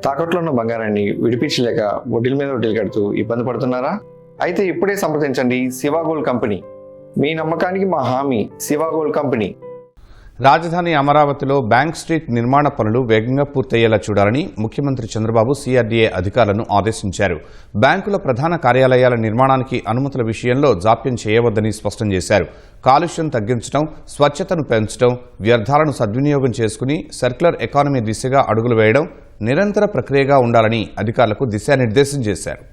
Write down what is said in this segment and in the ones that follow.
తాకట్లో ఉన్న బంగారాన్ని విడిపించలేక వడ్డీల మీద వడ్డీలు కడుతూ ఇబ్బంది పడుతున్నారా? అయితే ఇప్పుడే సంప్రదించండి శివ గోల్డ్ కంపెనీ. మీ నమ్మకానికి మా హామీ శివ గోల్డ్ కంపెనీ. రాజధాని అమరావతిలో బ్యాంక్ స్ట్రీట్ నిర్మాణ పనులు వేగంగా పూర్తయ్యేలా చూడాలని ముఖ్యమంత్రి చంద్రబాబు సిఆర్డీఏ అధికారులను ఆదేశించారు. బ్యాంకుల ప్రధాన కార్యాలయాల నిర్మాణానికి అనుమతుల విషయంలో జాప్యం చేయవద్దని స్పష్టం చేశారు. కాలుష్యం తగ్గించడం, స్వచ్ఛతను పెంచడం, వ్యర్థాలను సద్వినియోగం చేసుకుని సర్క్యులర్ ఎకానమీ దిశగా అడుగులు వేయడం నిరంతర ప్రక్రియగా ఉండాలని అధికారులకు దిశానిర్దేశం చేశారు.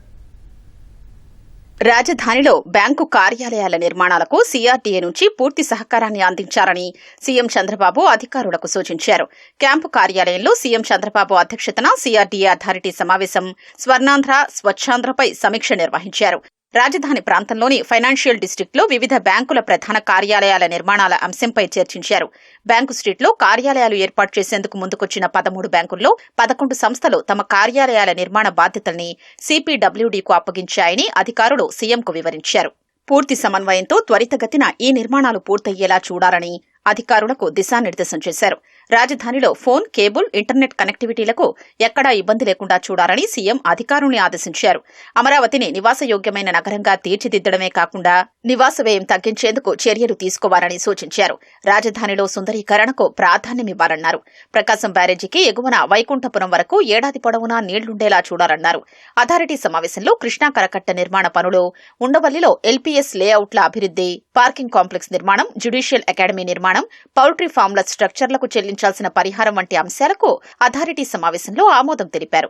రాజధానిలో బ్యాంకు కార్యాలయాల నిర్మాణాలకు సిఆర్డీఏ నుంచి పూర్తి సహకారాన్ని అందించాలని సీఎం చంద్రబాబు అధికారులకు సూచించారు. క్యాంపు కార్యాలయంలో సీఎం చంద్రబాబు అధ్యక్షతన సిఆర్డీఏ అథారిటీ సమావేశం స్వర్ణాంధ్ర, స్వచ్ఛాంధ్రపై సమీక్ష నిర్వహించారు. రాజధాని ప్రాంతంలోని ఫైనాన్షియల్ డిస్టిక్ట్లో వివిధ బ్యాంకుల ప్రధాన కార్యాలయాల నిర్మాణాల అంశంపై చర్చించారు. బ్యాంకు స్ట్రీట్లో కార్యాలయాలు ఏర్పాటు చేసేందుకు ముందుకొచ్చిన 13 బ్యాంకుల్లో 11 సంస్థలు తమ కార్యాలయాల నిర్మాణ బాధ్యతల్ని సిపిడబ్ల్యూడీకు అప్పగించాయని అధికారులు సీఎంకు వివరించారు. పూర్తి సమన్వయంతో త్వరితగతిన ఈ నిర్మాణాలు పూర్తయ్యేలా చూడాలని అధికారులకు దిశానిర్దేశం చేశారు. రాజధానిలో ఫోన్, కేబుల్, ఇంటర్నెట్ కనెక్టివిటీలకు ఎక్కడా ఇబ్బంది లేకుండా చూడాలని సీఎం అధికారుల్ని ఆదేశించారు. అమరావతిని నివాసయోగ్యమైన నగరంగా తీర్చిదిద్దడమే కాకుండా నివాస వ్యయం తగ్గించేందుకు చర్యలు తీసుకోవాలని సూచించారు. రాజధానిలో సుందరీకరణకు ప్రాధాన్యమివ్వాలన్నారు. ప్రకాశం బ్యారేజీకి ఎగువన వైకుంఠపురం వరకు ఏడాది పొడవునా నీళ్లుండేలా చూడాలన్నారు. అథారిటీ సమావేశంలో కృష్ణా కరకట్ట నిర్మాణ పనులు, ఉండవల్లిలో ఎల్పీఎస్ లేఅవుట్ల అభివృద్ది, పార్కింగ్ కాంప్లెక్స్ నిర్మాణం, జ్యుడిషియల్ అకాడమీ నిర్మాణం, పౌల్ట్రీ ఫామ్ల స్ట్రక్చర్లకు చెల్లించాల్సిన పరిహారం వంటి అంశాలకు అథారిటీ సమావేశంలో ఆమోదం తెలిపారు.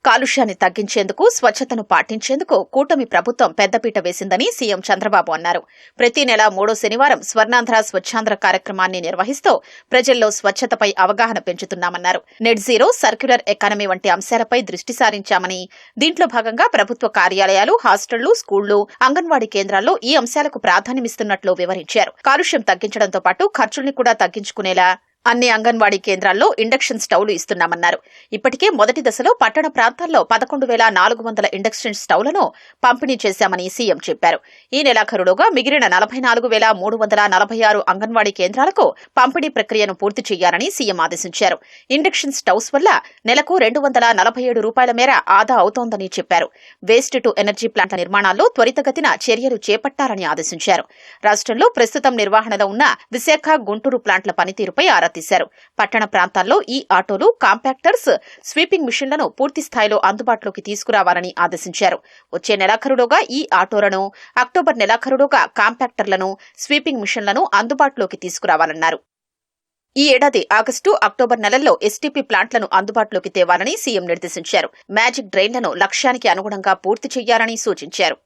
కాలుష్యాన్ని తగ్గించేందుకు, స్వచ్ఛతను పాటించేందుకు కూటమి ప్రభుత్వం పెద్దపీట వేసిందని సీఎం చంద్రబాబు అన్నారు. ప్రతి నెల 3వ శనివారం స్వర్ణాంధ్ర, స్వచ్ఛాంధ్ర కార్యక్రమాన్ని నిర్వహిస్తూ ప్రజల్లో స్వచ్ఛతపై అవగాహన పెంచుతున్నామన్నారు. నెట్ జీరో, సర్క్యులర్ ఎకానమీ వంటి అంశాలపై దృష్టి సారించామని, దీంట్లో భాగంగా ప్రభుత్వ కార్యాలయాలు, హాస్టళ్లు, స్కూళ్లు, అంగన్వాడీ కేంద్రాల్లో ఈ అంశాలకు ప్రాధాన్యమిస్తున్నట్లు వివరించారు. కాలుష్యం తగ్గించడంతో పాటు ఖర్చుల్ని కూడా తగ్గించుకునేలా అన్ని అంగన్వాడీ కేంద్రాల్లో ఇండక్షన్ స్టవ్లు ఇస్తున్నామన్నారు. ఇప్పటికే మొదటి దశలో పట్టణ ప్రాంతాల్లో 11,400 ఇండక్షన్ స్టవ్లను పంపిణీ చేశామని సీఎం చెప్పారు. ఈ నెలాఖరులోగా మిగిలిన 44,346 అంగన్వాడీ కేంద్రాలకు పంపిణీ ప్రక్రియను పూర్తి చేయాలని సీఎం ఆదేశించారు. ఇండక్షన్ స్టవ్స్ వల్ల నెలకు ₹247 మేర ఆదా అవుతోందని చెప్పారు. వేస్ట్ టు ఎనర్జీ ప్లాంట్ల నిర్మాణాల్లో త్వరితగతిన చర్యలు చేపట్టాలని ఆదేశించారు. రాష్ట్రంలో ప్రస్తుతం నిర్వహణలో ఉన్న విశాఖ, గుంటూరు ప్లాంట్ల పనితీరుపై తీశారు. పట్టణ ప్రాంతాల్లో ఈ ఆటోలు, కాంపాక్టర్స్, స్వీపింగ్ మిషన్లను పూర్తి స్థాయిలో అందుబాటులోకి తీసుకురావాలని ఆదేశించారు. వచ్చే నెలాఖరులోగా ఈ ఆటోలను, అక్టోబర్ నెలాఖరులోగా కాంపాక్టర్లను, స్వీపింగ్ మిషన్లను అందుబాటులోకి తీసుకురావాలన్నారు. ఈ ఏడాది ఆగస్టు, అక్టోబర్ నెలల్లో ఎస్టీపీ ప్లాంట్లను అందుబాటులోకి తేవాలని సీఎం నిర్దేశించారు. మ్యాజిక్ డ్రైన్లను లక్ష్యానికి అనుగుణంగా పూర్తి చేయాలని సూచించారు.